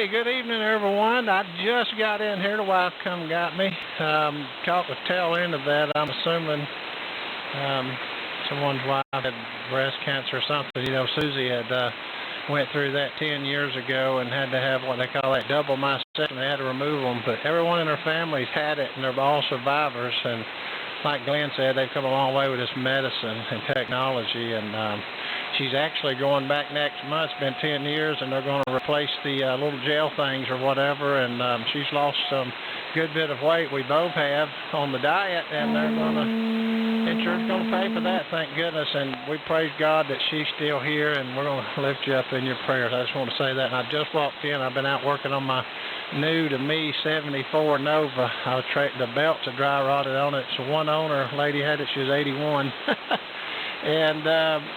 righty, good evening, everyone. I just got in here. The wife come and got me. Caught the tail end of that. I'm assuming someone's wife had breast cancer or something. You know, Susie had went through that 10 years ago and had to have what they call that double mastectomy. They had to remove them, but everyone in her family's had it, and they're all survivors. And like Glenn said, they've come a long way with this medicine and technology, and she's actually going back next month. It's been 10 years, and they're going to replace the little gel things or whatever, and she's lost some good bit of weight. We both have on the diet, and they're going to, insurance going to pay for that, thank goodness, and we praise God that she's still here, and we're going to lift you up in your prayers. I just want to say that, and I just walked in. I've been out working on my new to me 74 Nova. The belts are dry rotted on it. So one owner lady had it. She was 81. And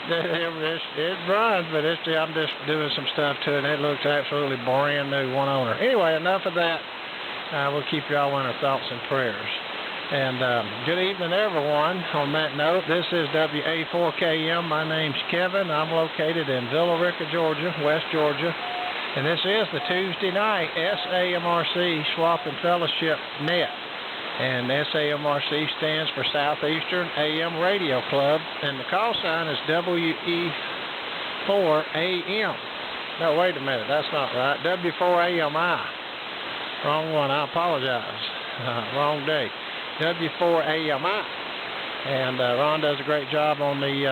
it runs, but I'm just doing some stuff to it, and it looks absolutely brand new, one owner. Anyway, enough of that. We'll keep y'all in our thoughts and prayers. And good evening, everyone. On that note, this is WA4KM. My name's Kevin. I'm located in Villa Rica, Georgia, West Georgia. And this is the Tuesday night SAMRC Swap and Fellowship Net. And SAMRC stands for Southeastern AM Radio Club. And the call sign is WE4AM. No, wait a minute. That's not right. W4AMI. Wrong one. I apologize. Wrong day. W4AMI. And Ron does a great job on the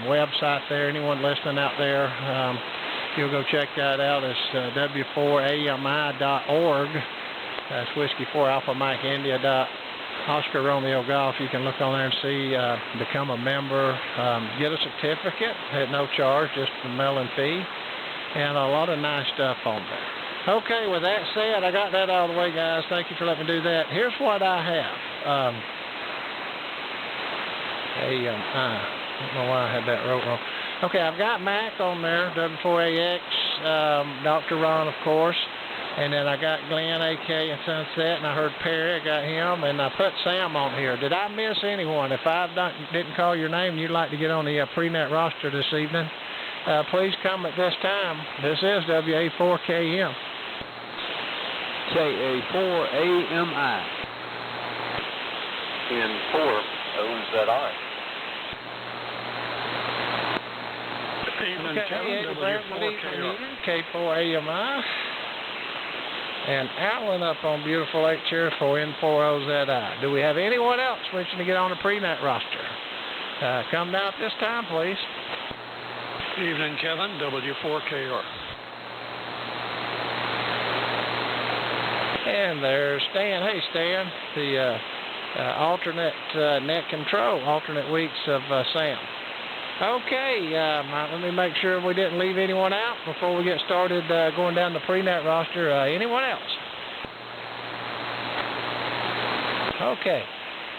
website there. Anyone listening out there, you'll go check that out. It's w4ami.org. That's Whiskey 4 Alpha Mike India Oscar Romeo Golf. You can look on there and see, become a member, get a certificate at no charge, just the mailing fee, and a lot of nice stuff on there. Okay, with that said, I got that out of the way, guys. Thank you for letting me do that. Here's what I have. I don't know why I had that wrote wrong. Okay, I've got Mac on there, W4AX, Dr. Ron, of course, and then I got Glenn, AK, and Sunset, and I heard Perry, I got him, and I put Sam on here. Did I miss anyone? If I didn't call your name and you'd like to get on the prenet roster this evening, please come at this time. This is WA4KM. KA4AMI. N4OZI. K4AMI. And Alan up on beautiful Lake Cherry for N4OZI. Do we have anyone else wishing to get on the prenet roster? Come down at this time, please. Evening, Kevin, W4KR. And there's Stan. Hey, Stan, the alternate net control, alternate weeks of Sam. Okay, let me make sure we didn't leave anyone out before we get started going down the prenet roster. Anyone else? Okay.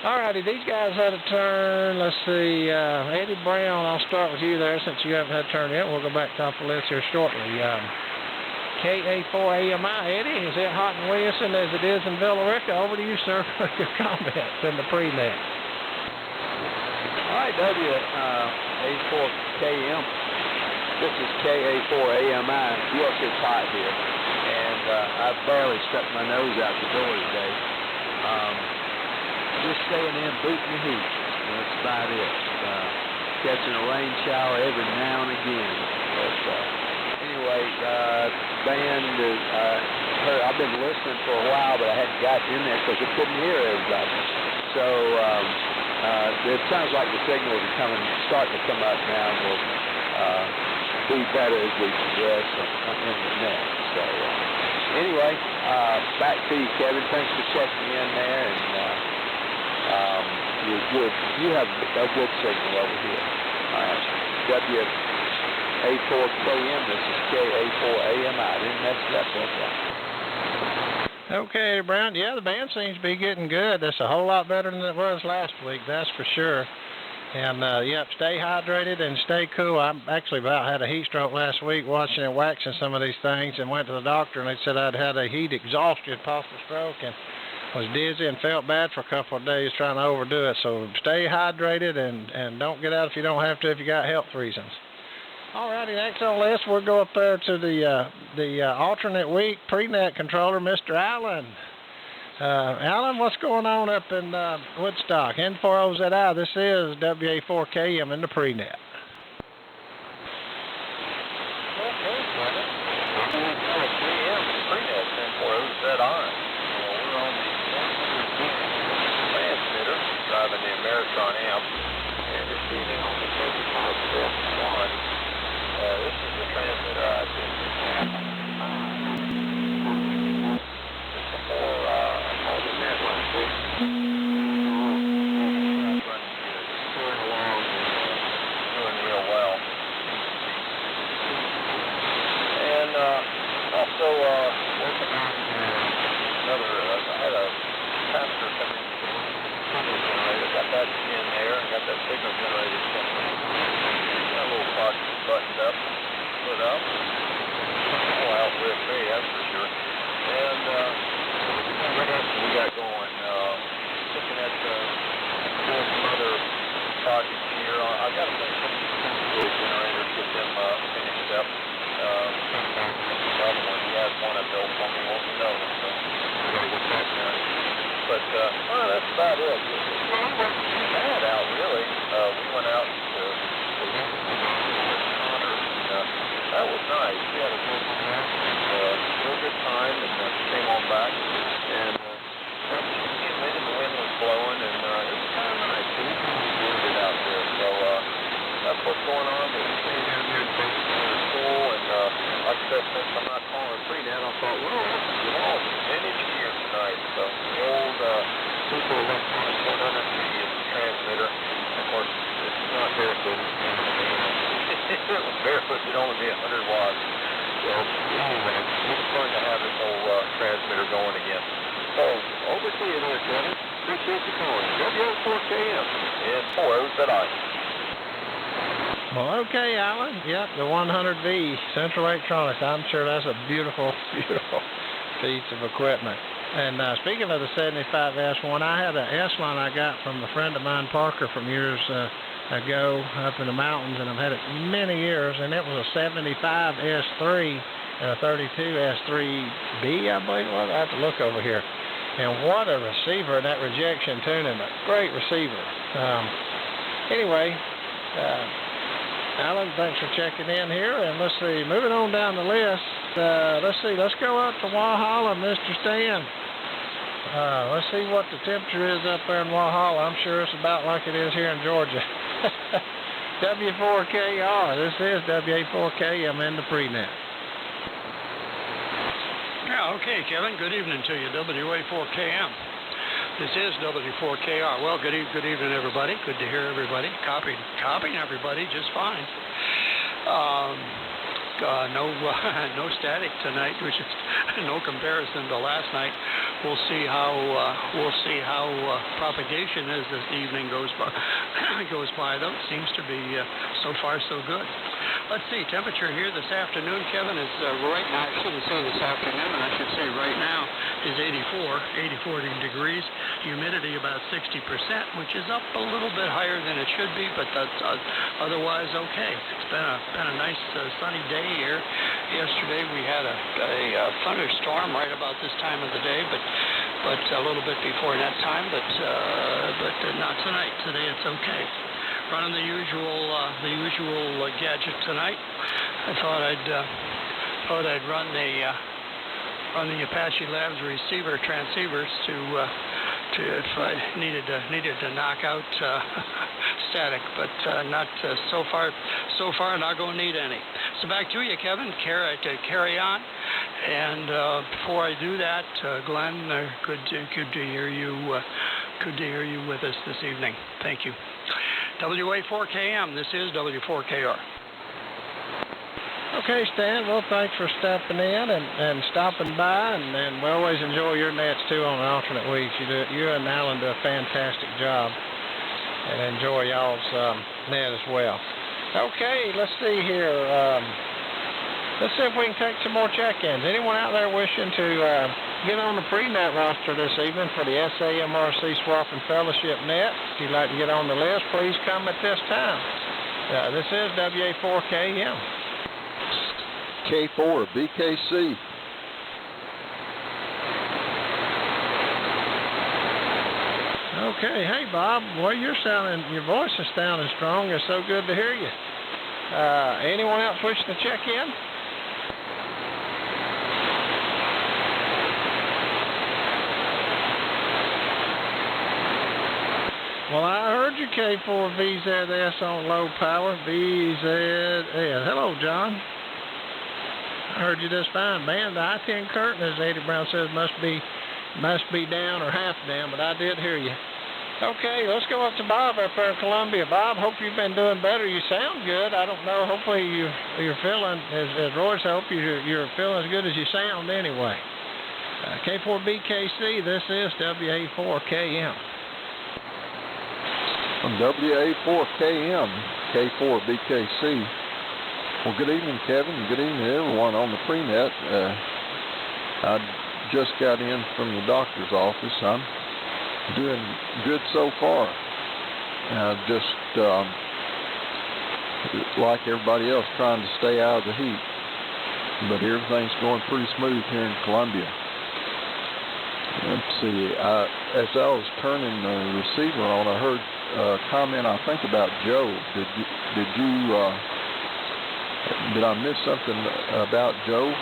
All righty, these guys had a turn. Let's see. Eddie Brown, I'll start with you there since you haven't had a turn yet. We'll go back top of the list here shortly. KA4AMI, Eddie, is it hot in Williamson as it is in Villa Rica? Over to you, sir, for your comments in the prenet. All right, WA4KM. This is KA4AMI. Yes, it's hot here, and I barely stuck my nose out the door today. Just staying in, booting the heat. That's about it. Catching a rain shower every now and again. But anyway, band is, I've been listening for a while, but I hadn't got in there because I couldn't hear everybody. So it sounds like the signals are starting to come up now, and will be better as we progress in the net. So anyway, back to you, Kevin. Thanks for checking in there, and you're good. You have a good signal over here. WA4KM. This is KA4AMI. I didn't mess it up, did I? Okay, Brown. Yeah, the band seems to be getting good. That's a whole lot better than it was last week, that's for sure. And, yep, stay hydrated and stay cool. I actually about had a heat stroke last week watching and waxing some of these things, and went to the doctor, and they said I'd had a heat exhaustion post-stroke and was dizzy and felt bad for a couple of days trying to overdo it. So stay hydrated and don't get out if you don't have to if you got health reasons. Alrighty, next on the list, we'll go up there to the alternate week prenet controller, Mr. Allen. Allen, what's going on up in Woodstock? N4OZI, this is WA4KM in the prenet. Okay, Kevin. WA4KM, prenet, N4OZI. We're on the 100 transmitter, driving the Ameritron amp, and receiving on the 35S1. This is the transmitter I've been using before all the network. Running along and doing real well. And also working on another, I had a capacitor coming in the signal generator, got that in there, and got that signal generator coming in. Got a little box buttoned up, put up. Oh, out with me, that's for sure. And what else we got going? Looking at some other projects here. I got to finish some generators, get them finished up. Another one, he has one I built for me, won't you know? So I got to get that done. But that's about it. Bad out, really. We went out to that was nice. We had a real good time and came on back. And the wind was blowing, and it was kind of nice. It was windy out there. So that's what's going on. We're staying down here in school, and like I said, since I'm not calling prenet, I thought, well, this is all vintage gear tonight. So the old Super Electronic 100 transmitter. Of course, it's not barefoot. It was barefoot, it'd only be 100 watts. So, anyway, it's fun to have this whole transmitter going again. So, over to you there, Kevin. Appreciate you calling. WA4KM and 4OZI. Well, okay, Alan. Yep, the 100V Central Electronics. I'm sure that's a beautiful, beautiful piece of equipment. And speaking of the 75S1, I had an S-line I got from a friend of mine, Parker, from years ago up in the mountains, and I've had it many years, and it was a 75S3 and a 32S3B, I believe it was. I have to look over here. And what a receiver, that rejection tuning, a great receiver. Anyway, Alan, thanks for checking in here, and let's see, moving on down the list, let's go up to Walhalla, Mr. Stan. Let's see what the temperature is up there in Walhalla. I'm sure it's about like it is here in Georgia. W4KR, this is WA4KM in the prenet. Yeah, okay, Kevin. Good evening to you, WA4KM. This is W4KR. Well, good evening, everybody. Good to hear everybody. Copying everybody just fine. No static tonight, which is no comparison to last night. We'll see how propagation is this evening goes by. Though it seems to be so far so good. Let's see, temperature here this afternoon, Kevin, is right now. I shouldn't say this afternoon, I should say right now is 84 degrees. Humidity about 60%, which is up a little bit higher than it should be, but that's otherwise okay. It's been a nice sunny day here. Yesterday we had a thunderstorm right about this time of the day, but a little bit before that time, but not tonight. Today it's okay. Running the usual gadget tonight. I thought I'd run the Apache Labs transceivers to if I needed to knock out static, but not so far not going to need any. So back to you, Kevin. Carry on. And before I do that, Glenn, good to hear you. Good to hear you with us this evening. Thank you. WA4KM. This is W4KR. Okay, Stan. Well, thanks for stepping in and stopping by, and we always enjoy your nets too on alternate weeks. You and Alan do a fantastic job, and enjoy y'all's net as well. Okay, let's see here. Let's see if we can take some more check-ins. Anyone out there wishing to get on the prenet roster this evening for the SAMRC Swap and Fellowship net? If you'd like to get on the list, please come at this time. This is WA4KM. K4 BKC. Okay, hey Bob, well your voice is sounding strong. It's so good to hear you. Anyone else wishing to check in? Well, I heard you K4VZS on low power, VZS. Hello, John. I heard you just fine, man. The I-10 curtain, as Eddie Brown says, must be down or half down, but I did hear you. Okay, let's go up to Bob up there in Columbia. Bob, hope you've been doing better. You sound good. I don't know. Hopefully you're feeling, as Roy said, I hope you're feeling as good as you sound anyway. K4BKC, this is WA4KM. From WA4KM, K4BKC. Well, good evening, Kevin. Good evening to everyone on the prenet. I just got in from the doctor's office. I'm doing good so far. Just like everybody else, trying to stay out of the heat. But everything's going pretty smooth here in Columbia. Let's see. As I was turning the receiver on, I heard a comment, I think, about Joe. Did I miss something about Joe?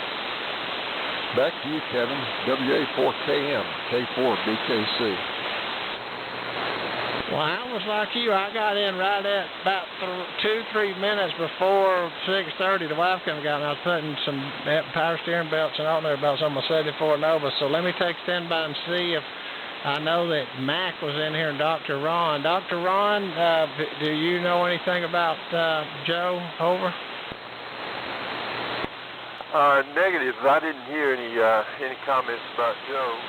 Back to you, Kevin. WA4KM, K4BKC. Well, I was like you. I got in right at about 2-3 minutes before 6:30. The wife came and got me. I was putting some power steering belts and alternator belts on my 74 Nova. So let me take standby and see if I know that Mac was in here and Dr. Ron. Dr. Ron, do you know anything about Joe? Over. Negative. I didn't hear any comments about Joe.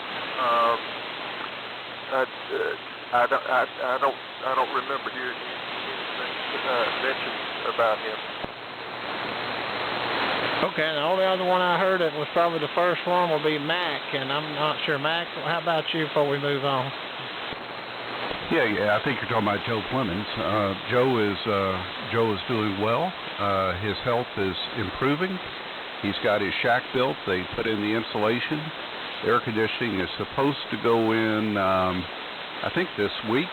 I don't remember hearing anything mentioned about him. Okay, and the only other one I heard that was probably the first one will be Mac, and I'm not sure. Mac, how about you before we move on? Yeah, I think you're talking about Joe Clemens. Joe is doing well. His health is improving. He's got his shack built. They put in the insulation. Air conditioning is supposed to go in, I think, this week.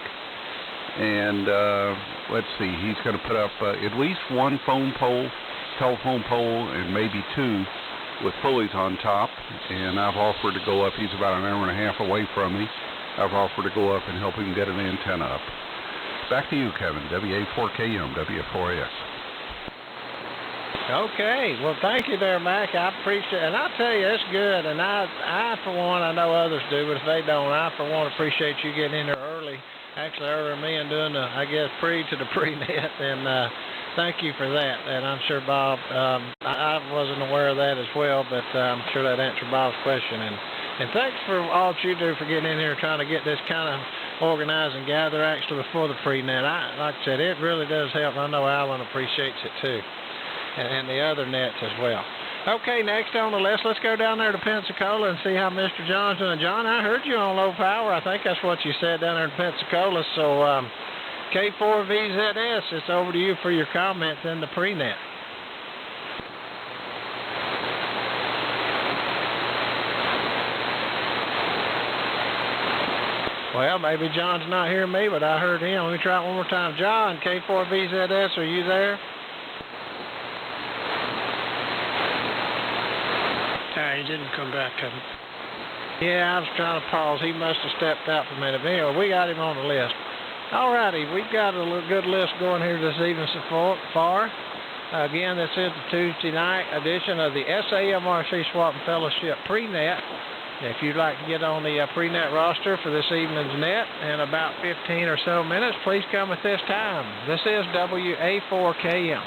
And let's see, he's going to put up at least one telephone pole, and maybe two with pulleys on top. And I've offered to go up. He's about an hour and a half away from me. I've offered to go up and help him get an antenna up. Back to you, Kevin. WA4KM, W4AX. Okay, well, thank you there, Mac. I appreciate it. And I tell you, it's good. And I, for one, I know others do, but if they don't, I, for one, appreciate you getting in there early. Actually, earlier than me and doing the, I guess, pre to the prenet. And thank you for that. And I'm sure Bob, I wasn't aware of that as well, but I'm sure that answered Bob's question. And thanks for all that you do for getting in here and trying to get this kind of organized and gather actually before the prenet. Like I said, it really does help. I know Alan appreciates it too. And the other nets as well. Okay, next on the list, let's go down there to Pensacola and see how Mr. John's doing. John, I heard you on low power. I think that's what you said down there in Pensacola. So K4VZS, it's over to you for your comments in the prenet. Well, maybe John's not hearing me, but I heard him. Let me try it one more time. John, K4VZS, are you there? He didn't come back, Kevin. Yeah, I was trying to pause. He must have stepped out for a minute. But anyway, we got him on the list. All righty, we've got a good list going here this evening so far. Again, this is the Tuesday night edition of the SAMRC Swap and Fellowship Prenet. If you'd like to get on the prenet roster for this evening's net in about 15 or so minutes, please come at this time. This is WA4KM.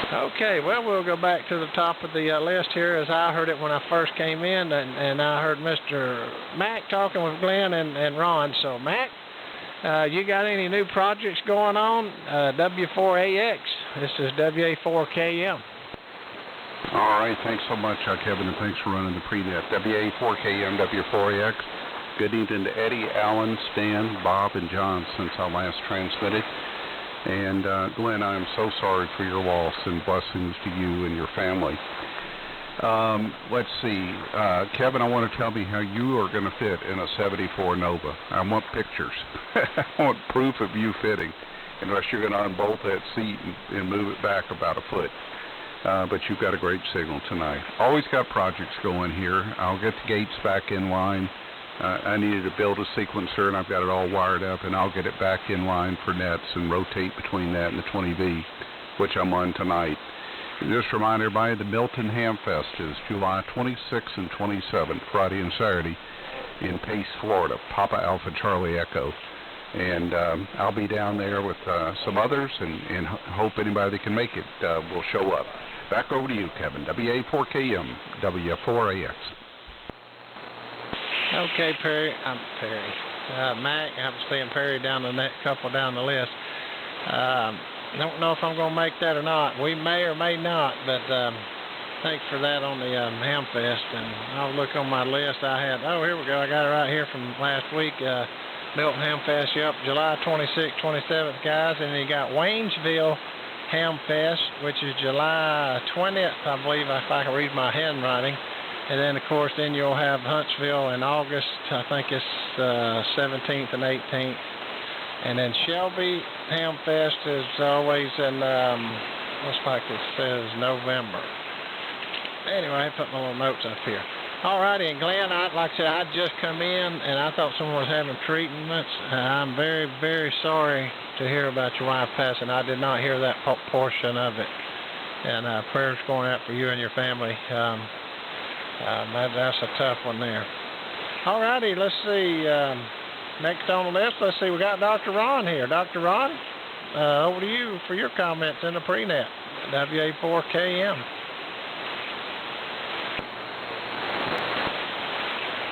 Okay, well, we'll go back to the top of the list here as I heard it when I first came in, and I heard Mr. Mac talking with Glenn and Ron. So, Mac, you got any new projects going on? W4AX, this is WA4KM. All right, thanks so much, Kevin, and thanks for running the prenet. WA4KM, W4AX. Good evening to Eddie, Alan, Stan, Bob, and John since I last transmitted. And Glenn, I am so sorry for your loss, and blessings to you and your family. Let's see. Kevin, I want to tell me how you are going to fit in a 74 Nova. I want pictures. I want proof of you fitting, unless you're going to unbolt that seat and move it back about a foot. But you've got a great signal tonight. Always got projects going here. I'll get the gates back in line. I needed to build a sequencer, and I've got it all wired up, and I'll get it back in line for nets and rotate between that and the 20V, which I'm on tonight. And just remind everybody, the Milton Ham Fest is July 26th and 27th, Friday and Saturday, in Pace, Florida, Papa Alpha Charlie Echo. And I'll be down there with some others, and hope anybody that can make it will show up. Back over to you, Kevin. WA4KM, W4AX. Okay, Perry. Mac, I'm seeing Perry down the next couple down the list. Don't know if I'm going to make that or not. We may or may not, but thanks for that on the Hamfest. And I'll look on my list. Here we go. I got it right here from last week. Milton Hamfest, yep, July 26th, 27th, guys. And then you got Waynesville Hamfest, which is July 20th, I believe, if I can read my handwriting. And then, of course, then you'll have Huntsville in August. I think it's 17th and 18th. And then Shelby Hamfest is always in, looks like it says November. Anyway, I put my little notes up here. All righty, and Glenn, like I said, I'd just come in, and I thought someone was having treatments. I'm very, very sorry to hear about your wife passing. I did not hear that portion of it. And prayers going out for you and your family. That's a tough one there. All righty, let's see. Next on the list, let's see, we got Dr. Ron here. Dr. Ron, over to you for your comments in the prenet, WA4KM.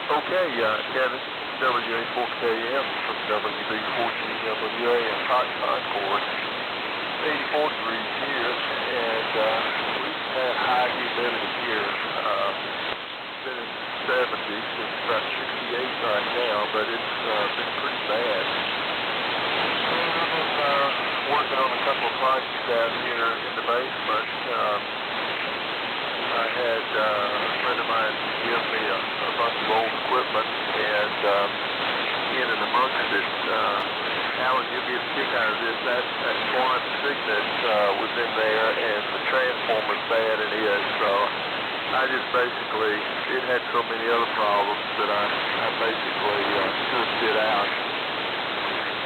Okay, Kevin, WA4KM from WB4GWA in Hot Concord. 84 degrees here, and we've had high humidity here. Been in the 70s, it's about 68 right now, but it's been pretty bad. And I've been working on a couple of projects down here in the basement. I had a friend of mine give me a bunch of old equipment, and in and amongst it, Alan, you'll get a kick out of this. That Swan Signet was in there, and the transformer's bad in it, so I just basically, it had so many other problems that I basically took it out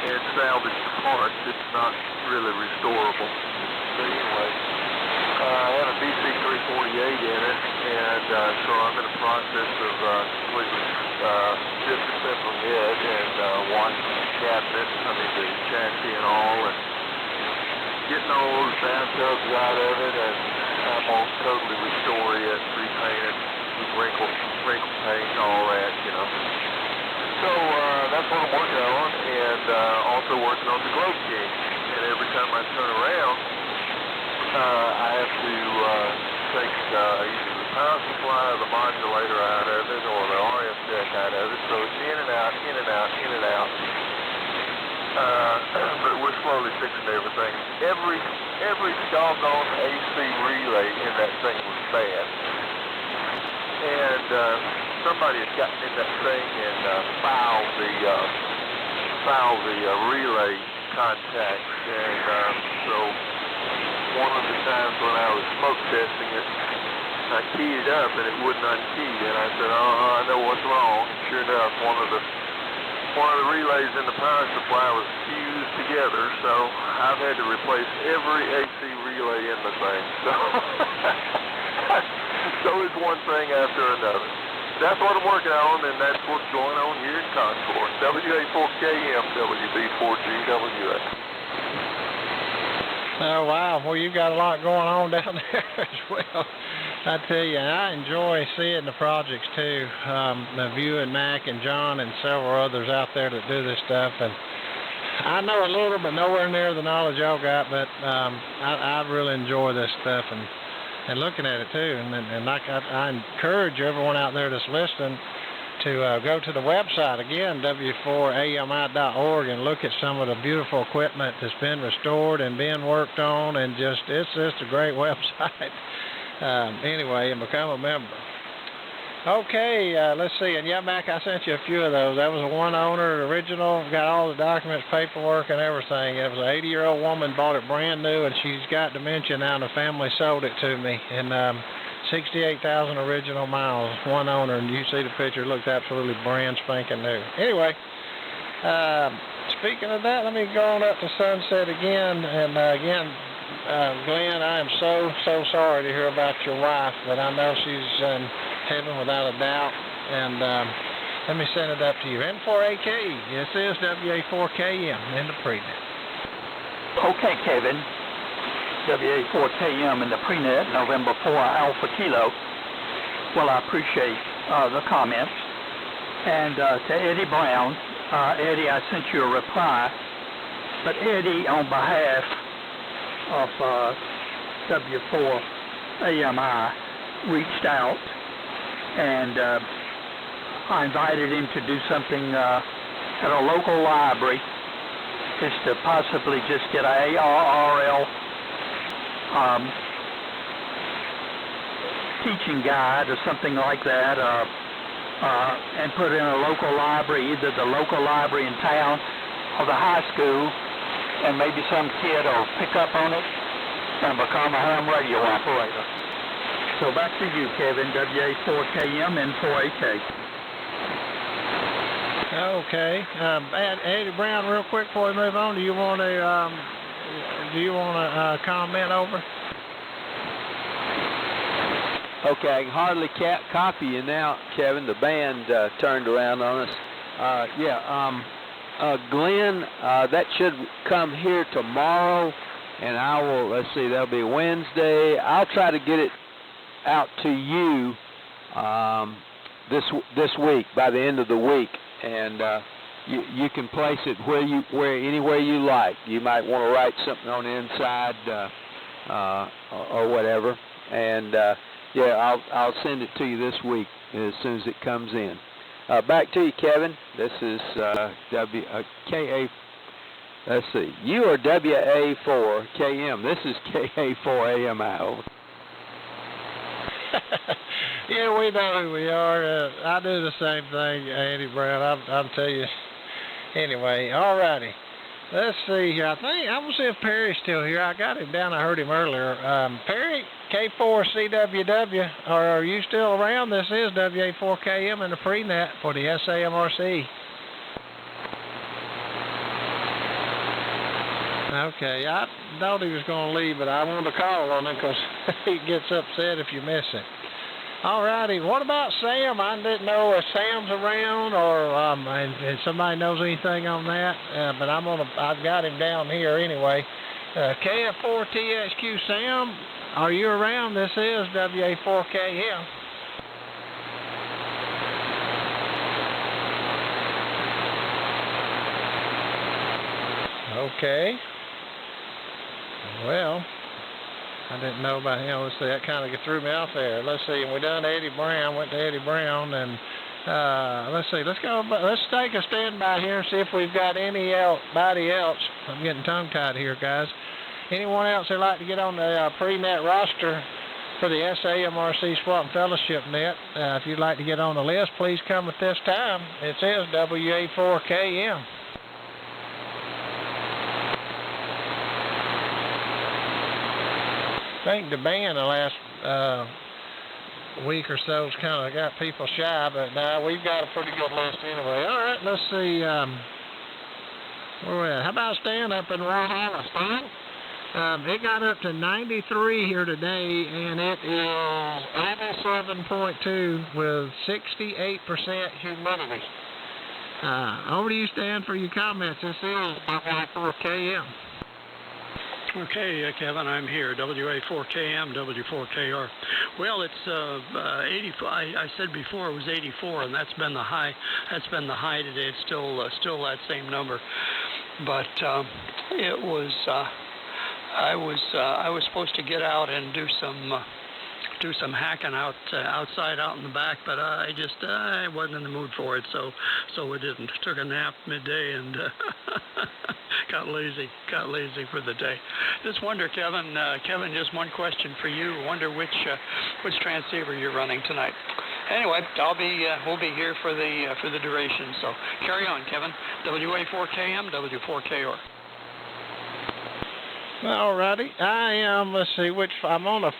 and salvaged the parts. It's not really restorable. But anyway, I had a BC348 in it, and so I'm in the process of completely disassembling it and washing the cabinet, the chassis and all, and getting all those bathtubs out of it, and I'm going to totally restore it, repaint it, wrinkle paint and all that, So that's what I'm working on, and also working on the Globe King. And every time I turn around, I have to take either the power supply or the modulator out of it, or the RF deck out of it. So it's in and out, in and out, in and out. But we're slowly fixing everything. Every doggone AC relay in that thing was bad. And somebody had gotten in that thing and fouled the relay contacts. And so one of the times when I was smoke testing it, I keyed it up and it wouldn't unkey. And I said, I know what's wrong. And sure enough, one of the relays in the power supply was fused together, so I've had to replace every AC relay in the thing. So it's one thing after another. That's what I'm working on, and that's what's going on here in Concord. WA4KM, WB4GWA. Oh, wow. Well, you've got a lot going on down there as well. I tell you, I enjoy seeing the projects too. The you and Mac and John and several others out there that do this stuff. And I know a little, but nowhere near the knowledge y'all got. But I really enjoy this stuff and looking at it too. And like I encourage everyone out there that's listening to go to the website again, w4ami.org, and look at some of the beautiful equipment that's been restored and been worked on, and it's just a great website. Anyway, and become a member. Okay, let's see. And yeah, Mac, I sent you a few of those. That was a one-owner original. Got all the documents, paperwork, and everything. It was an 80-year-old woman, bought it brand new, and she's got dementia now, and the family sold it to me. And 68,000 original miles, one owner. And you see the picture; it looks absolutely brand spanking new. Anyway, speaking of that, let me go on up to Sunset again. And again, Glenn, I am so sorry to hear about your wife, but I know she's in heaven without a doubt. And let me send it up to you. N4AK, this is WA4KM in the prenet. Okay, Kevin. WA4KM in the prenet, November 4 Alpha Kilo. Well, I appreciate the comments. And to Eddie Brown, Eddie, I sent you a reply. But Eddie, on behalf of W4AMI, reached out, and I invited him to do something at a local library, is to possibly just get a ARRL teaching guide or something like that, and put in a local library, either the local library in town or the high school, and maybe some kid will pick up on it and become a ham radio operator. So back to you, Kevin, WA4KM and 4AK. Okay, Eddie Brown, real quick before we move on, do you want to comment over? Okay, I can hardly copy you now, Kevin. The band turned around on us. Glenn, that should come here tomorrow, and I will, let's see, that'll be Wednesday. I'll try to get it out to you this week, by the end of the week, and you can place it anywhere you like. You might want to write something on the inside or whatever, and I'll send it to you this week as soon as it comes in. Back to you, Kevin. This is KA. Let's see. You are WA4KM. This is KA4AMI. Over. Yeah, we know who we are. I do the same thing, Eddie Brown. I'll tell you. Anyway, all righty. Let's see here. I will see if Perry's still here. I got him down. I heard him earlier. Perry, K4CWW, are you still around? This is WA4KM in the prenet for the SAMRC. Okay, I thought he was going to leave, but I wanted to call on him because he gets upset if you miss it. All righty. What about Sam? I didn't know if Sam's around or and somebody knows anything on that. But I've got him down here anyway. KF4TXQ Sam, are you around? This is WA4KM. Okay. Well, I didn't know about him. Let's see, that kind of threw me off there. Let's see, we done Eddie Brown, went to Eddie Brown, and let's see, let's take a standby here and see if we've got anybody else. I'm getting tongue-tied here, guys. Anyone else that'd like to get on the pre-net roster for the SAMRC Spartan Fellowship Net? If you'd like to get on the list, please come at this time. It says WA4KM. I think the band the last week or so has kind of got people shy, but we've got a pretty good list anyway. All right, let's see. Where we at? How about Stan up in Rockhaven? Stan? It got up to 93 here today, and it is 87.2 with 68% humidity. Over to you, Stan, for your comments. This is WA4KM. Okay, Kevin, I'm here. WA4KM, W4KR. Well, it's 84. I said before it was 84, and that's been the high. That's been the high today. It's still that same number, but it was. I was supposed to get out and do some do some hacking outside out in the back, but I wasn't in the mood for it, so we didn't. Took a nap midday and got lazy for the day. Just wonder, Kevin, just one question for you. Wonder which transceiver you're running tonight. Anyway, we'll be here for the duration. So carry on, Kevin. WA4KM, W4KR. All righty. I am. Let's see I'm on the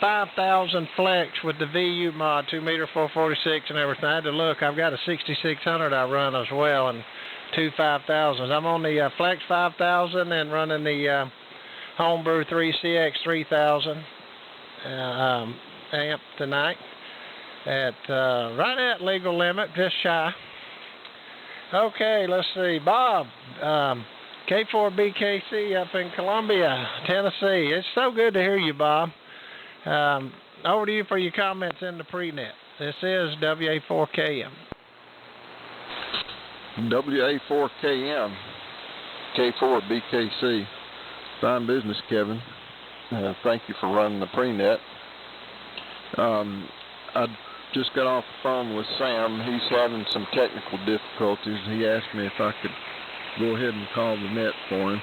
5000 flex with the VU mod, 2 meter 446 and everything. I had to look. I've got a 6600 I run as well, and two 5000s. I'm on the flex 5000 and running the homebrew 3CX 3000 amp tonight at right at legal limit, just shy. Okay, let's see, Bob. K4BKC up in Columbia, Tennessee. It's so good to hear you, Bob. Over to you for your comments in the prenet. This is WA4KM. WA4KM, K4BKC. Fine business, Kevin. Thank you for running the prenet. I just got off the phone with Sam. He's having some technical difficulties. He asked me if I could go ahead and call the net for him,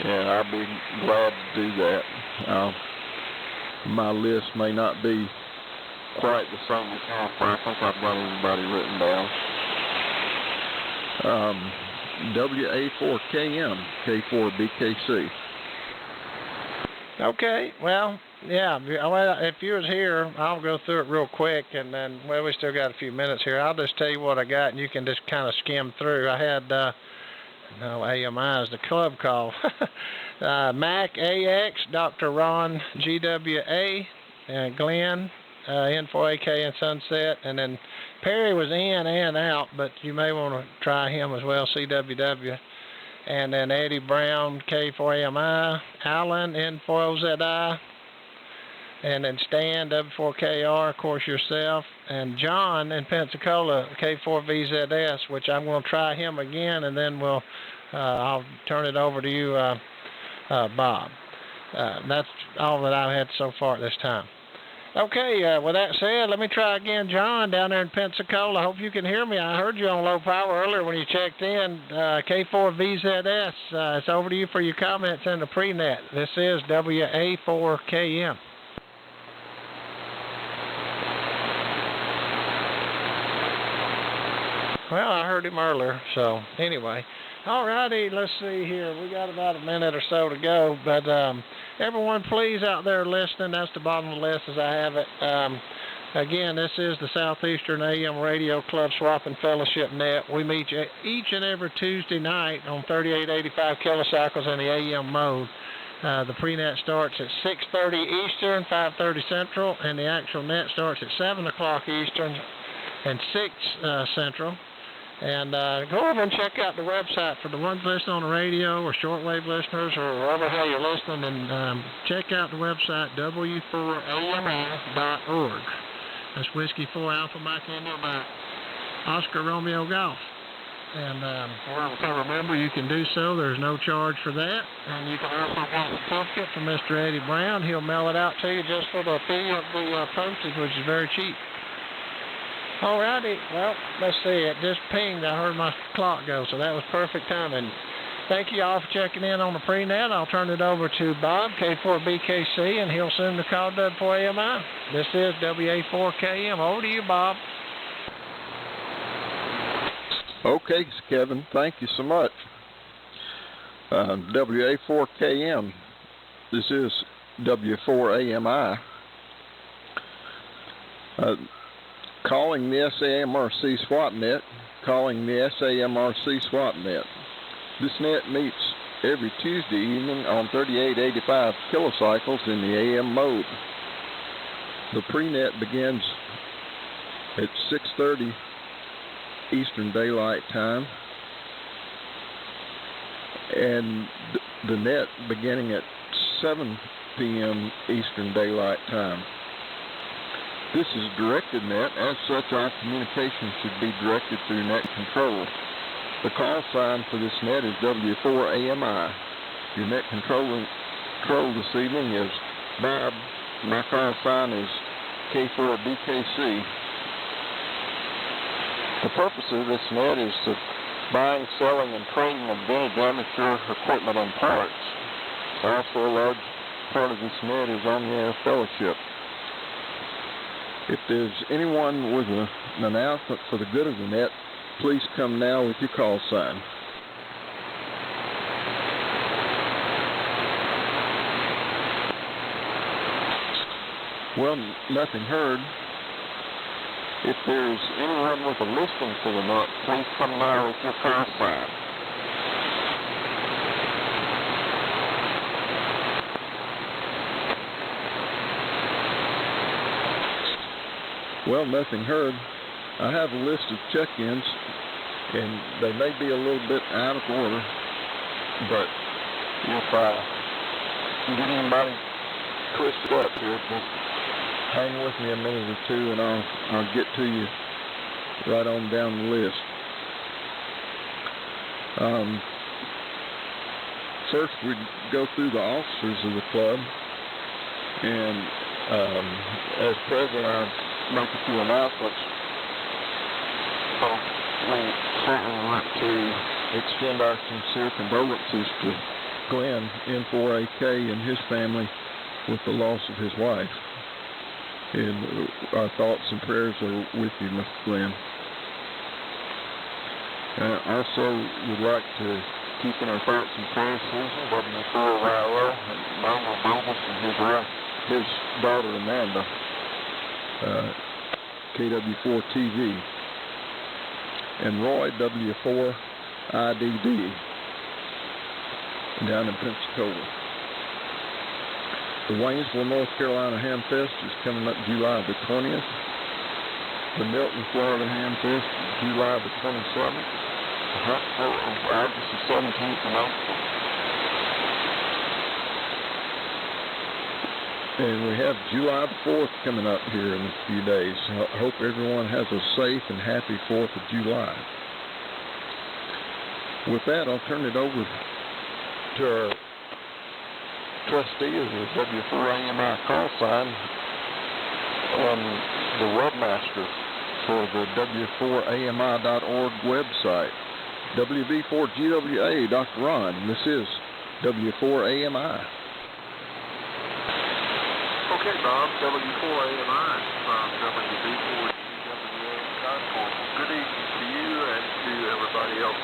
and I'll be glad to do that. My list may not be quite the same as yours, but I think I've got everybody written down. WA4KM, K4BKC. Okay, well, yeah, if you was here, I'll go through it real quick, and then, well, we still got a few minutes here. I'll just tell you what I got, and you can just kind of skim through. I had, AMI is the club call. Mac AX, Dr. Ron GWA, and Glenn, N4AK and Sunset, and then Perry was in and out, but you may want to try him as well, CWW. And then Eddie Brown, K4AMI, Alan, N4OZI, and then Stan, W4KR, of course yourself, and John in Pensacola, K4VZS, which I'm going to try him again, and then I'll turn it over to you, Bob. That's all that I've had so far at this time. Okay, with that said, let me try again, John, down there in Pensacola. I hope you can hear me. I heard you on low power earlier when you checked in. K4VZS, it's over to you for your comments in the prenet. This is WA4KM. Well, I heard him earlier, so anyway. All righty, let's see here. We got about a minute or so to go, but everyone, please, out there listening, that's the bottom of the list as I have it. Again, this is the Southeastern AM Radio Club Swap and Fellowship Net. We meet each and every Tuesday night on 3885 kilocycles in the AM mode. The prenet starts at 6:30 Eastern, 5:30 Central, and the actual net starts at 7 o'clock Eastern and 6 Central. And go over and check out the website for the ones listening on the radio or shortwave listeners or wherever the hell you're listening, and check out the website w4ami.org. That's Whiskey 4 Alpha Mike India by Oscar Romeo Golf. And remember, you can do so. There's no charge for that. And you can also get a certificate from Mr. Eddie Brown. He'll mail it out to you just for the fee of the postage, which is very cheap. All righty. Well, let's see. It just pinged. I heard my clock go, so that was perfect timing. Thank you all for checking in on the prenet. I'll turn it over to Bob, K4BKC, and he'll soon to call W4AMI. This is WA4KM. Over to you, Bob. Okay, Kevin. Thank you so much. WA4KM. This is W4AMI. Calling the SAMRC SwapNet, calling the SAMRC SwapNet. This net meets every Tuesday evening on 3885 kilocycles in the AM mode. The prenet begins at 6:30 Eastern Daylight Time, and the net beginning at 7 p.m. Eastern Daylight Time. This is directed net. As such, our communication should be directed through net control. The call sign for this net is W4AMI. Your net control this evening is Bob My call sign is K4BKC. The purpose of this net is to buying, selling, and trading of vintage amateur equipment and parts. Also, a large part of this net is on the air fellowship. If there's anyone with an announcement for the good of the net, please come now with your call sign. Well, nothing heard. If there's anyone with a listing for the net, please come now with your call sign. Well, nothing heard. I have a list of check-ins, and they may be a little bit out of order, but if I get anybody twisted up here, just hang with me a minute or two, and I'll get to you right on down the list. First, we go through the officers of the club, and as president, I'll make a few announcements. So we certainly want to extend our sincere condolences to Glenn N4AK and his family with the loss of his wife. And our thoughts and prayers are with you, Mr. Glenn. I also would like to keep in our thoughts and prayers Susan W4YO and Michael Davis and his daughter Amanda, KW4TV, and Roy W4IDD down in Pensacola. The Waynesville, North Carolina Hamfest is coming up July the 20th. The Milton, Florida Hamfest, July the 27th. The Huntsville, August the 17th and 18th. And we have July the 4th coming up here in a few days. I hope everyone has a safe and happy 4th of July. With that, I'll turn it over to our trustee of the W4AMI call sign and the webmaster for the W4AMI.org website, WB4GWA, Dr. Ron. This is W4AMI. Okay, Bob, W4AMI from WB4GWA Concord. Good evening to you and to everybody else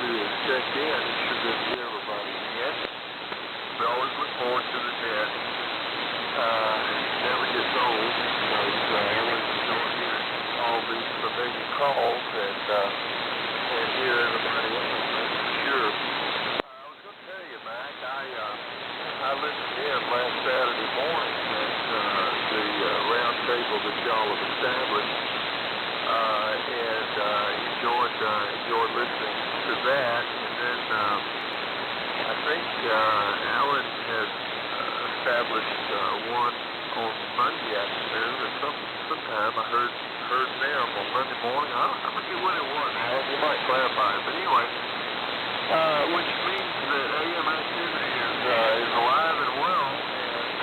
who has checked in. It's sure good to see everybody again. We always look forward to the net. Never gets old. I always enjoy hearing all these familiar calls and hear everybody else, that's for sure. I was going to tell you, Mac, I listened in last Saturday morning at the round table that y'all have established and enjoyed listening to that. And then I think Alan has established one on Monday afternoon, or sometime I heard them on Monday morning. I forget when it was, Alan. You might clarify it. But anyway, which means that AM activity is alive and well,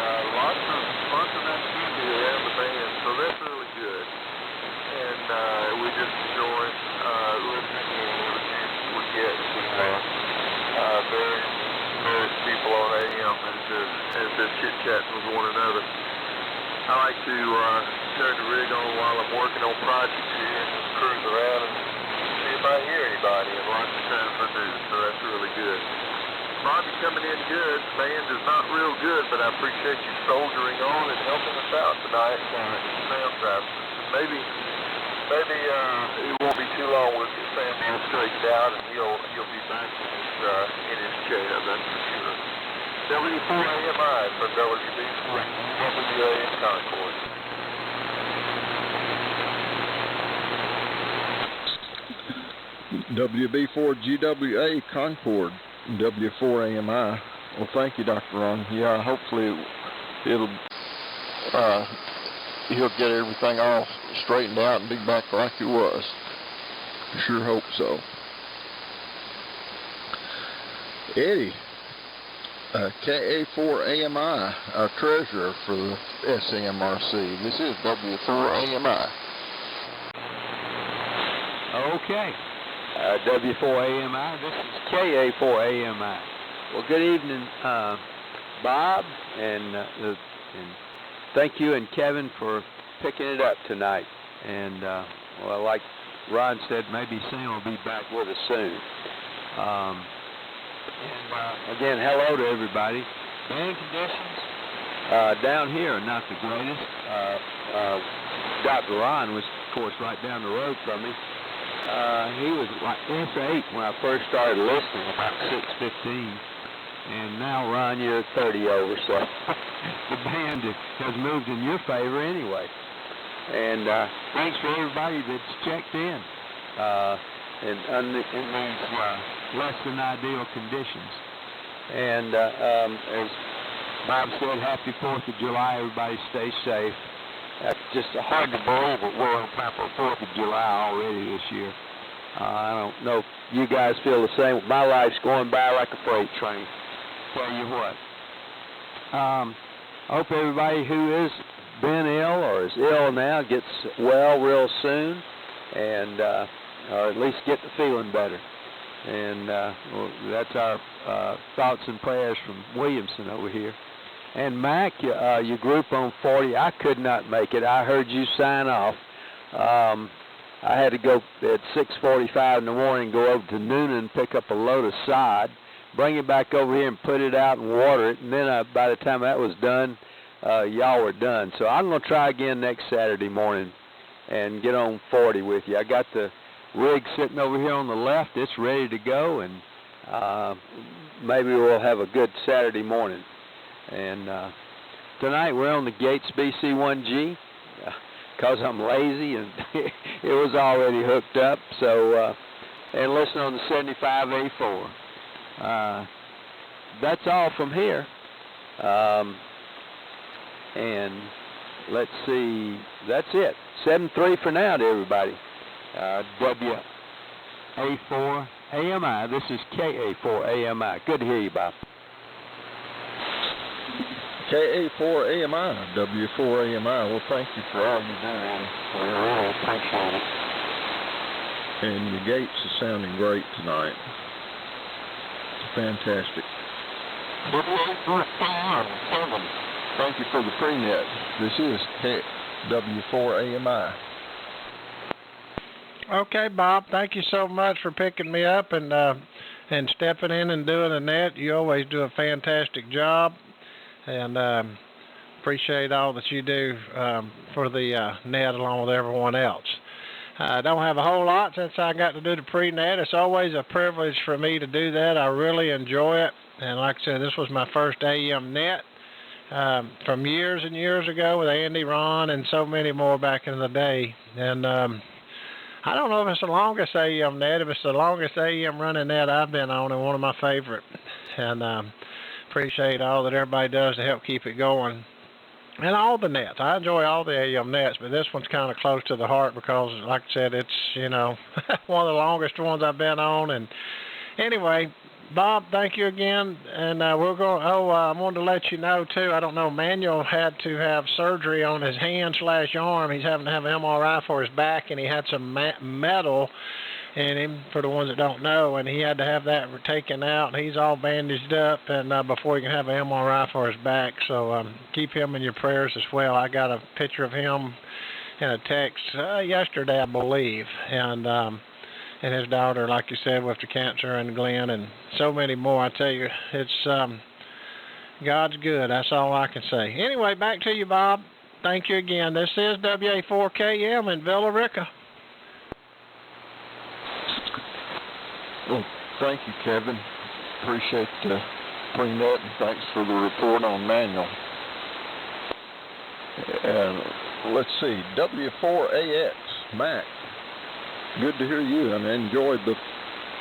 and lots of activity around the band. So that's really good. And we just enjoy listening to the chance we get to various people on AM as they're chit-chatting with one another. I like to turn the rig on while I'm working on projects here and just cruise around and see if I hear anybody, and lots of times I do, so that's really good. Bobby coming in good. The band is not real good, but I appreciate you soldiering on and helping us out tonight in the sound drive. Maybe it won't be too long. We'll get Sam all straightened out, and he'll be back in his chair. That's for sure. W4AMI from WB4GWA in Concord. WB4GWA Concord. W4AMI. Well, thank you, Dr. Ron. Yeah, hopefully he'll get everything all straightened out and be back like he was. I sure hope so. Eddie, KA4AMI, our treasurer for the SAMRC. This is W4AMI. Okay. W4AMI, this is KA4AMI. Well, good evening, Bob, and thank you and Kevin for picking it up tonight. And, well, like Ron said, maybe Sam will be back with us soon. Again, hello to everybody. Band conditions down here are not the greatest. Dr. Ron was, of course, right down the road from me. He was like S8 when I first started listening, about 6:15. And now, Ron, you're 30 over, so the band has moved in your favor anyway. And thanks for everybody that's checked in in these less than ideal conditions. And as Bob said, happy 4th of July. Everybody stay safe. That's just hard to believe that we're on top of 4th of July already this year. I don't know if you guys feel the same. My life's going by like a freight train. Tell you what. I hope everybody who has been ill or is ill now gets well real soon, and or at least get the feeling better. And well, that's our thoughts and prayers from Williamson over here. And Mac, your group on 40, I could not make it. I heard you sign off. I had to go at 6:45 in the morning, go over to Noonan, pick up a load of sod, bring it back over here and put it out and water it. And then by the time that was done, y'all were done. So I'm going to try again next Saturday morning and get on 40 with you. I got the rig sitting over here on the left. It's ready to go, and maybe we'll have a good Saturday morning. And tonight we're on the Gates BC1G because I'm lazy and it was already hooked up. So, and listen on the 75A4. That's all from here. And let's see, that's it. 7-3 for now to everybody. WA4AMI. This is KA4AMI. Good to hear you, Bob. KA4AMI, W4AMI. Well, thank you for all you're doing. We really appreciate it. And your gates are sounding great tonight. Fantastic. W4AMI. Thank you for the prenet. This is W4AMI. Okay, Bob, thank you so much for picking me up and stepping in and doing the net. You always do a fantastic job, and appreciate all that you do for the net along with everyone else. I don't have a whole lot since I got to do the pre-net. It's always a privilege for me to do that. I really enjoy it, and like I said, this was my first AM net from years and years ago with Andy, Ron, and so many more back in the day. And I don't know if it's the longest AM net, if it's the longest AM running net I've been on, and one of my favorite. And appreciate all that everybody does to help keep it going. And all the nets. I enjoy all the AM nets, but this one's kind of close to the heart because, like I said, it's, you know, one of the longest ones I've been on. And anyway, Bob, thank you again. And we're going, I wanted to let you know, too, I don't know, Manuel had to have surgery on his hand/arm. He's having to have an MRI for his back, and he had some metal in him, for the ones that don't know, and he had to have that taken out. He's all bandaged up, and before he can have an MRI for his back. So keep him in your prayers as well. I got a picture of him in a text yesterday, I believe, and his daughter, like you said, with the cancer, and Glenn, and so many more. I tell you, it's God's good. That's all I can say. Anyway, back to you, Bob. Thank you again. This is WA4KM in Villa Rica. Well, thank you, Kevin. Appreciate the prenet, and thanks for the report on Manuel. And let's see, W4AX, Mac. Good to hear you, and I enjoyed the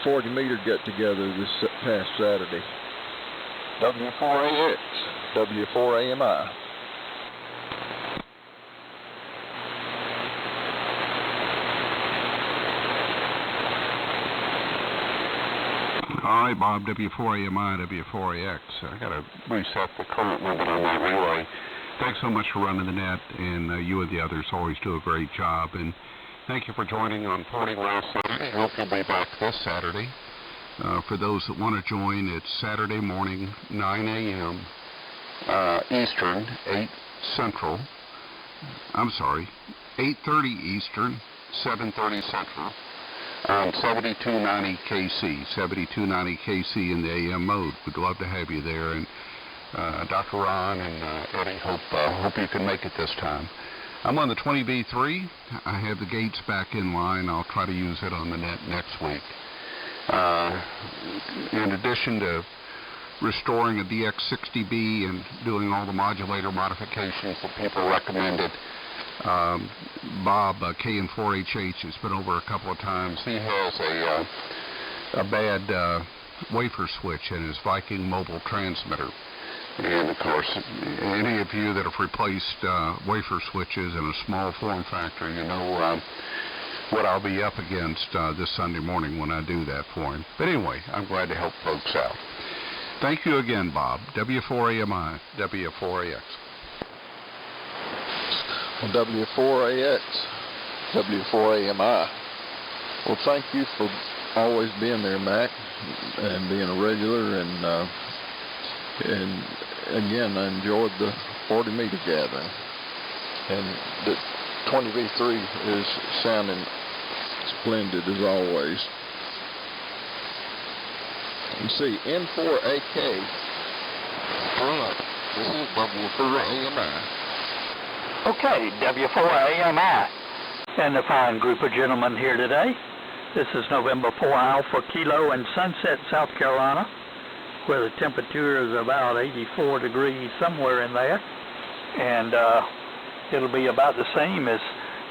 40-meter get-together this past Saturday. W4AX, W4AMI. All right, Bob, W4AMI, W4AX. I got to reset the current limit on that relay. Thanks so much for running the net, and you and the others always do a great job. And thank you for joining on Porting Rail Saturday. I hope you'll be back this Saturday. For those that want to join, it's Saturday morning, 9 a.m. Eastern, 8 Central. I'm sorry, 8:30 Eastern, 7:30 Central. On 7290 KC, 7290 KC in the AM mode. We'd love to have you there. And Dr. Ron and Eddie, hope you can make it this time. I'm on the 20B3. I have the gates back in line. I'll try to use it on the net next week. In addition to restoring a DX60B and doing all the modulator modifications that people recommended, Bob, KN4HH, has been over a couple of times. He has a bad wafer switch in his Viking mobile transmitter. And, of course, any of you that have replaced wafer switches in a small form factor, you know what I'll be up against this Sunday morning when I do that for him. But anyway, I'm glad to help folks out. Thank you again, Bob. W4AMI, W4AX. Well, W4AX, W4AMI. Well, thank you for always being there, Mac, and being a regular. And again, I enjoyed the 40 meter gathering. And the 20V3 is sounding splendid as always. And see, N4AK. This is W4AMI. Okay, W4AMI, and a fine group of gentlemen here today. This is November 4 Alpha Kilo in Sunset, South Carolina, where the temperature is about 84 degrees, somewhere in there. And it'll be about the same as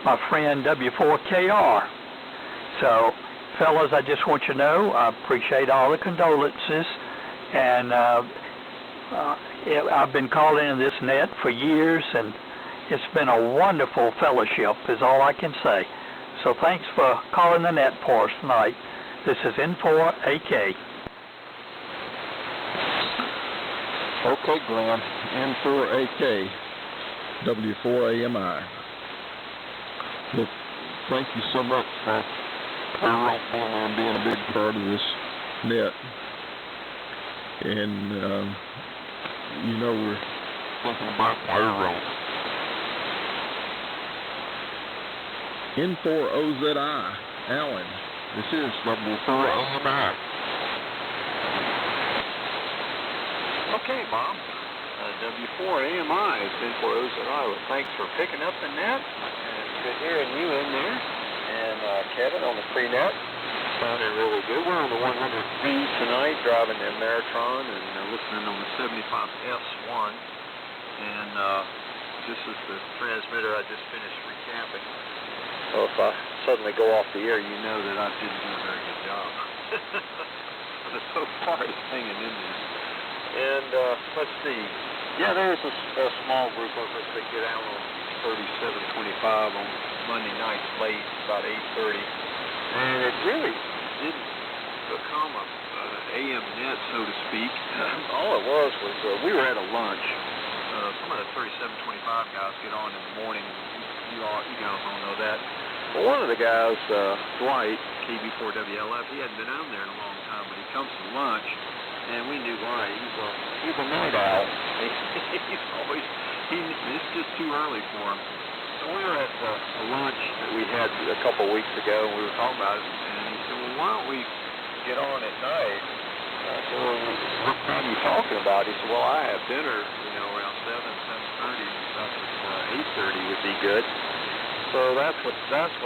my friend W4KR. So, fellas, I just want you to know I appreciate all the condolences. And I've been calling in this net for years, and it's been a wonderful fellowship, is all I can say. So thanks for calling the net for us tonight. This is N4AK. Okay, Glenn. N4AK, W4AMI. Well, thank you so much for being a big part of this net. And, you know, we're thinking about payroll. N4OZI, Allen. This is W4AMI. Okay, Bob. W4AMI is N4OZI. Well, thanks for picking up the net. And good hearing you in there. And Kevin on the prenet. Sounded really good. We're on the 100V tonight, driving the Ameritron and listening on the 75S1. And this is the transmitter I just finished recapping. So if I suddenly go off the air, you know that I didn't do a very good job. But so far it's hanging in there. And let's see. Yeah, there's a small group of us that get out on 3725 on Monday nights late, about 8:30. And it really didn't become a AM net, so to speak. All it was we were at a lunch. Some of the 3725 guys get on in the morning. You guys all know that. But one of the guys, Dwight, KB4WLF, he hadn't been on there in a long time, but he comes to lunch, and we knew why. He's a night owl. It's just too early for him. So we were at a lunch that we had a couple of weeks ago, and we were talking about it, and he said, well, why don't we get on at night? I said, well, what are you talking about? He said, well, I have dinner, around 7:30, and 8:30 would be good. So that's what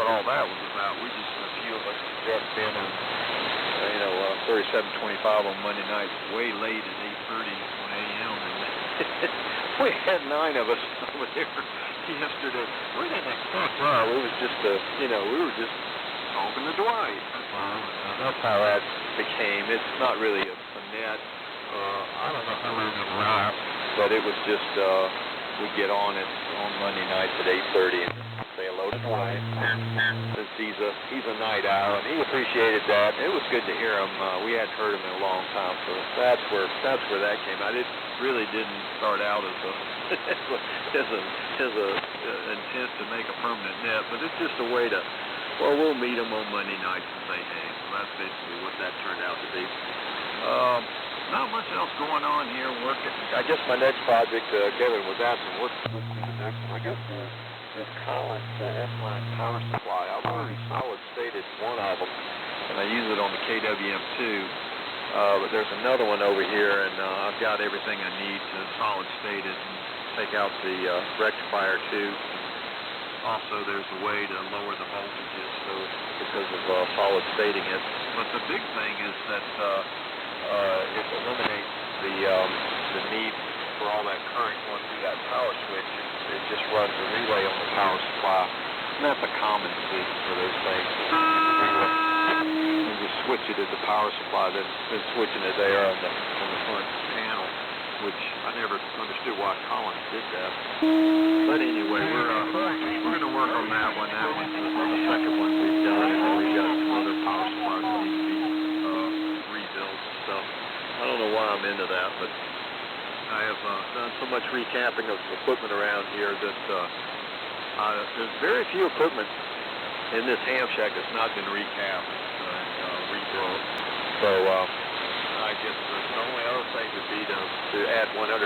all that was about. We just, a few of us dropped in and 3725 on Monday nights, way late at 8:30 on AM, and we had 9 of us over there yesterday. We didn't expect that. We was just we were just talking to Dwight. That's how that became. It's not really a net. I don't know how long it lasts, but it was just we get on it on Monday nights at 8:30 and say hello loaded away. Since he's a night owl, and he appreciated that. It was good to hear him. We hadn't heard him in a long time, so that's where that came out. It really didn't start out as a intent to make a permanent net, but it's just a way to. Well, we'll meet him on Monday nights and say hey. So that's basically what that turned out to be. Not much else going on here. Working. I guess my next project, Kevin was asking, what's the next one? I guess this Collins S-line power supply. I've already solid stated one of them, and I use it on the KWM2. But there's another one over here, and I've got everything I need to solid state it and take out the rectifier too. Also, there's a way to lower the voltages, so because of solid stating it. But the big thing is that it eliminates the need for all that current going through that power switch. It just runs a relay on the power supply. And that's a common thing for those things. You just switch it as the power supply, then switching it there on the front panel, which I never understood why Collins did that. But anyway, we're going to work on that one. That one's the second one we've done, and then we've got some other power supplies that need to be rebuilt and stuff. I don't know why I'm into that, but I have done so much recapping of equipment around here that there's very few equipment in this ham shack that's not been recapped and rebuilt. So I guess the only other thing would be to add 160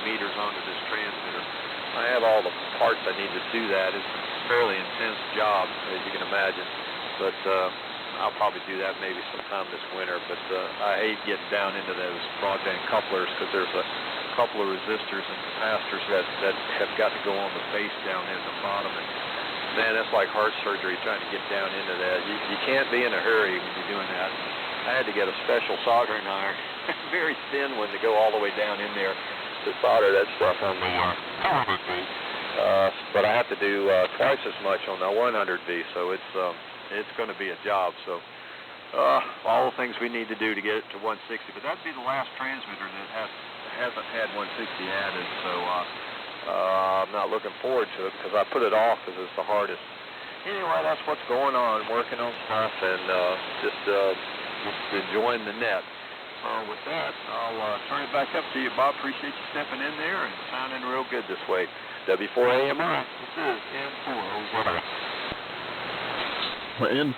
meters onto this transmitter. I have all the parts I need to do that. It's a fairly intense job, as you can imagine, but I'll probably do that maybe sometime this winter. But I hate getting down into those broadband couplers because there's a couple of resistors and capacitors that have got to go on the face down in the bottom. And man, that's like heart surgery trying to get down into that. You can't be in a hurry when you're doing that. I had to get a special soldering iron, very thin one, to go all the way down in there to solder that stuff on the but I have to do twice as much on the 100V, so it's going to be a job. So all the things we need to do to get it to 160, but that'd be the last transmitter that hasn't had 160 added. So I'm not looking forward to it because I put it off because it's the hardest. Anyway, that's what's going on, working on stuff and just enjoying the net. With that, I'll turn it back up to you, Bob. Appreciate you stepping in there and sounding real good this way. W4AMI. This is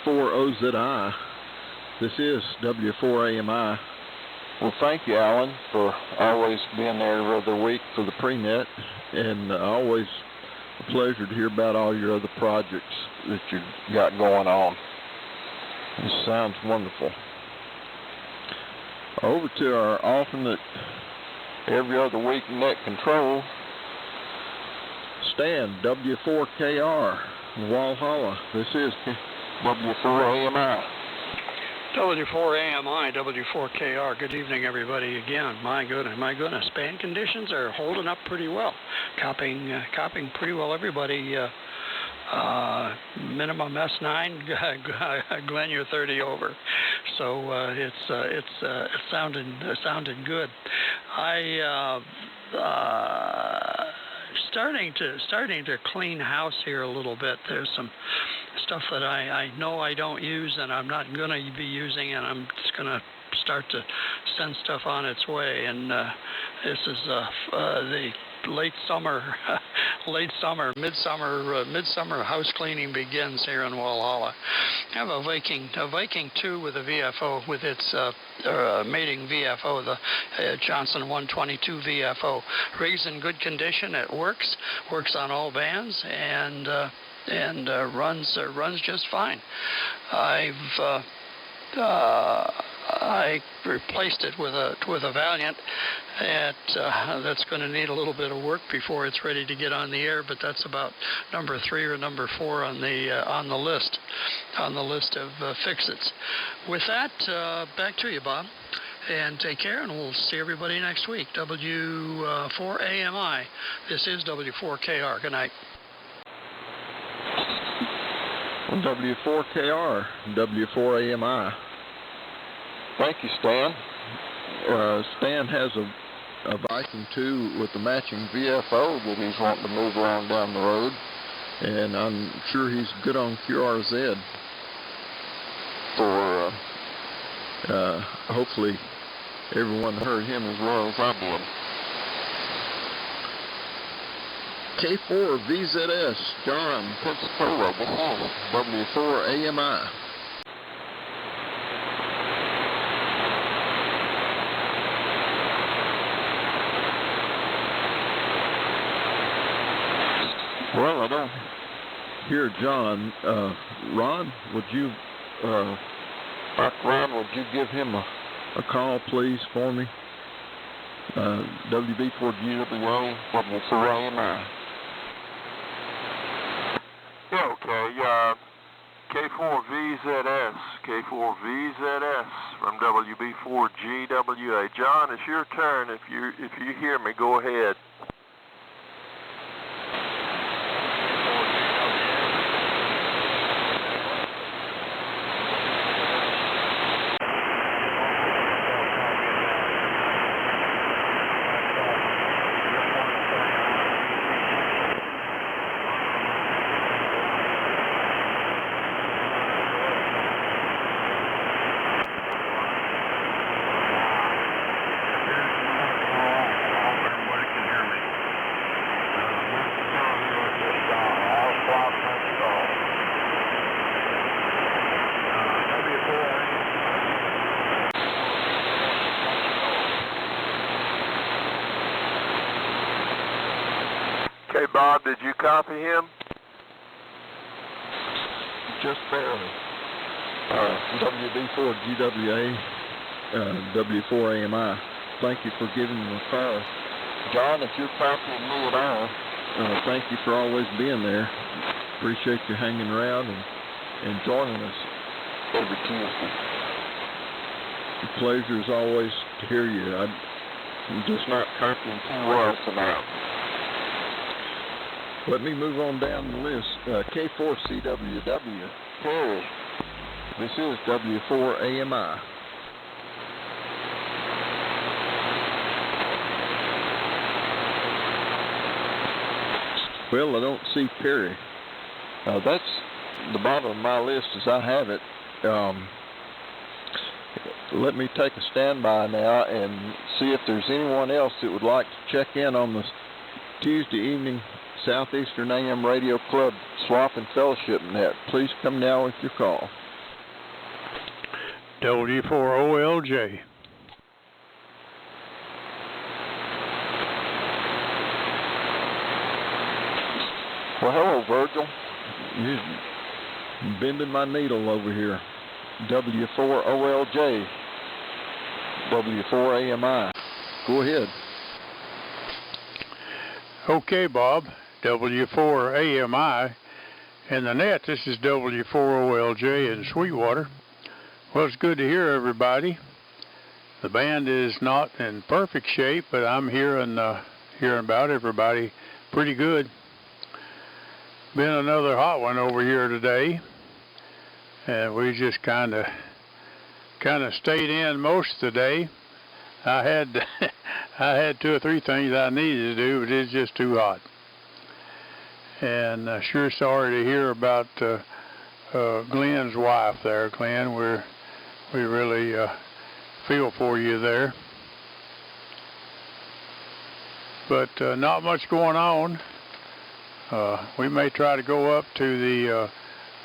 N4OZI. This is W4AMI. Well, thank you, Alan, for always being there every other week for the prenet. And always a pleasure to hear about all your other projects that you got going on. This sounds wonderful. Over to our alternate every other week net control, Stan, W4KR, Walhalla. This is W4AMI. W4AMI, W4KR. Good evening, everybody. Again, my goodness, band conditions are holding up pretty well. Copying pretty well, everybody. Minimum S9, Glenn, you're 30 over. So it's sounded good. I starting to clean house here a little bit. There's some stuff that I know I don't use and I'm not going to be using, and I'm just going to start to send stuff on its way. And this is the midsummer house cleaning begins here in Walhalla. I have a Viking 2 with a VFO, with its mating VFO, the Johnson 122 VFO. Rig's in good condition. It works on all bands, and runs just fine. I replaced it with a Valiant that's going to need a little bit of work before it's ready to get on the air, but that's about number 3 or number 4 on the list of fix-its. With that, back to you, Bob, and take care, and we'll see everybody next week. W4AMI. This is W4KR. Good night. W4KR, W4AMI. Thank you, Stan. Stan has a Viking 2 with the matching VFO that he's wanting to move around down the road. and I'm sure he's good on QRZ for hopefully everyone heard him as well as I did. K4 VZS, John, Pensacola, W4 AMI. Well, I don't hear John. Ron, would you, Ron, would you give him a call, please, for me? WB4GWO, W4AMI. Yeah, okay. K4VZS from WB4GWA. John, it's your turn. If you hear me, go ahead. Okay, Bob, did you copy him? Just barely. WB4GWA, W4AMI. Thank you for giving me a call. John, if you're copying me at all, thank you for always being there. Appreciate you hanging around and joining us every Tuesday. The pleasure is always to hear you. I'm just not copying too well tonight. Let me move on down the list. K4CWW, Terry. This is W4AMI. Well, I don't see Perry. That's the bottom of my list as I have it. Let me take a standby now and see if there's anyone else that would like to check in on this Tuesday evening Southeastern AM Radio Club Swap and Fellowship Net. Please come now with your call. W4OLJ. Well, hello, Virgil. You're bending my needle over here. W4OLJ. W4AMI. Go ahead. Okay, Bob. W4AMI. And the net, this is W4OLJ in Sweetwater. Well, it's good to hear everybody. The band is not in perfect shape, but I'm hearing about everybody pretty good. Been another hot one over here today, and we just kind of stayed in most of the day. I had 2 or 3 things I needed to do, but it's just too hot. And sure sorry to hear about Glenn's wife there, Glenn. We really feel for you there. But not much going on. We may try to go up to the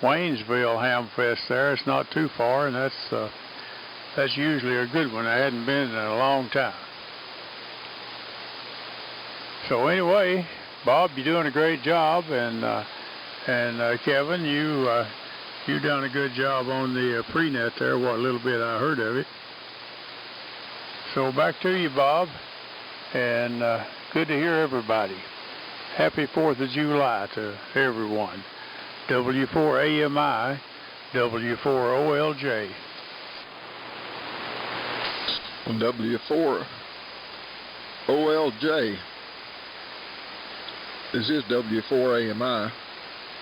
Waynesville Hamfest there. It's not too far, and that's usually a good one. I hadn't been in a long time. So anyway, Bob, you're doing a great job, and Kevin, you done a good job on the prenet there. What little bit I heard of it. So back to you, Bob, and good to hear everybody. Happy 4th of July to everyone. W4AMI, W4OLJ. W4OLJ. This is W4AMI.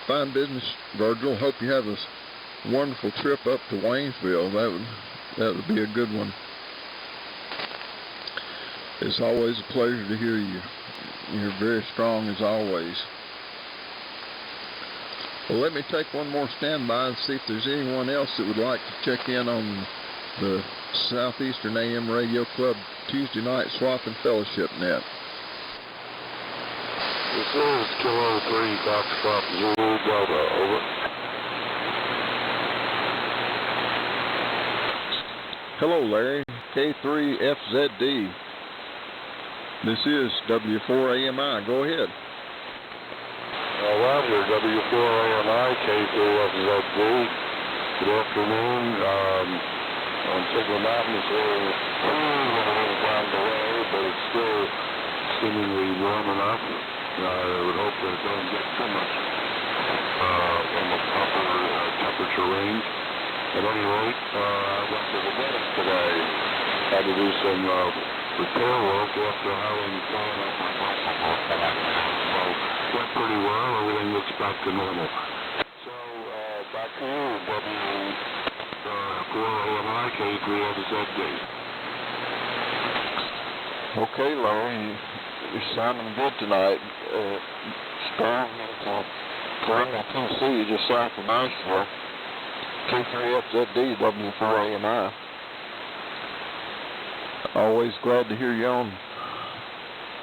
Fine business, Virgil. Hope you have a wonderful trip up to Waynesville. That would be a good one. It's always a pleasure to hear you. You're very strong as always. Well, let me take one more standby and see if there's anyone else that would like to check in on the Southeastern AM Radio Club Tuesday night swap and fellowship net. This is Kilo 3, Foxtrot Zulu Delta, over. Hello, Larry. K3FZD. This is W4AMI. Go ahead. Roger, W4AMI, K3FZD. Good afternoon. On Signal Mountain, it's a little down below, but it's still seemingly warm enough. I would hope that it doesn't get too much in the upper temperature range. At any rate, I went to the dentist today. Had to do some repair work after having gone up my bicycle. So, went pretty well. Everything looks back to normal. So, back to you, W4AMI, K3FZD. Okay, Larry. You're sounding good tonight. Strong into Columbia, Tennessee, just south of Nashville. K3FZD, W4AMI. Always glad to hear you on.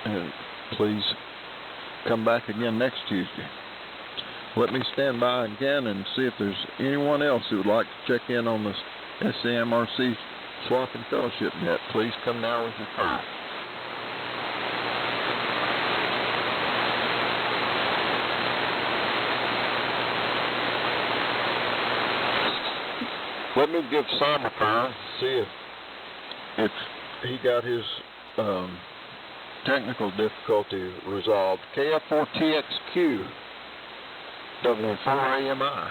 And please come back again next Tuesday. Let me stand by again and see if there's anyone else who would like to check in on this SAMRC swap and fellowship net. Please come now with your phone. Let me give SAMRC, see if he got his technical difficulty resolved. KF4TXQ, W4AMI.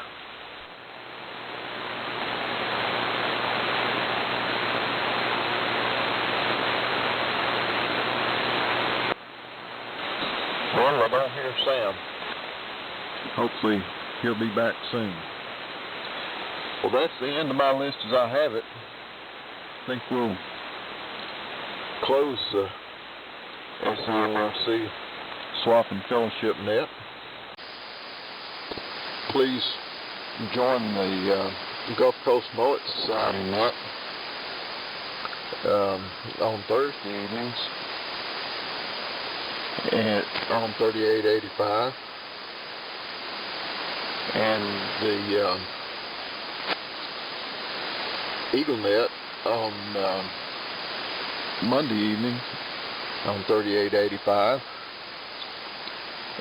Well, I don't hear Sam. Hopefully he'll be back soon. Well, that's the end of my list as I have it. I think we'll close the SAMRC swap and fellowship net. Please join the Gulf Coast Mullet Society net on Thursday evenings on 3885, and the Eagle Net on Monday evening on 3885,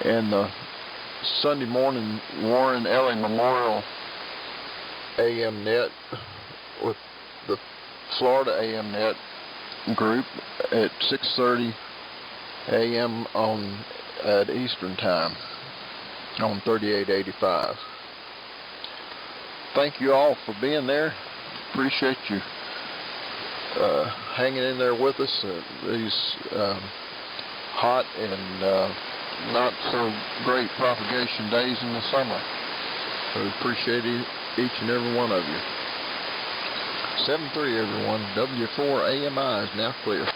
and the Sunday morning Warren Ellie Memorial AM net with the Florida AM net group at 6:30 AM at Eastern Time on 3885. Thank you all for being there. Appreciate you hanging in there with us these hot and not so great propagation days in the summer. We appreciate each and every one of you. 7-3 everyone. W4AMI is now clear.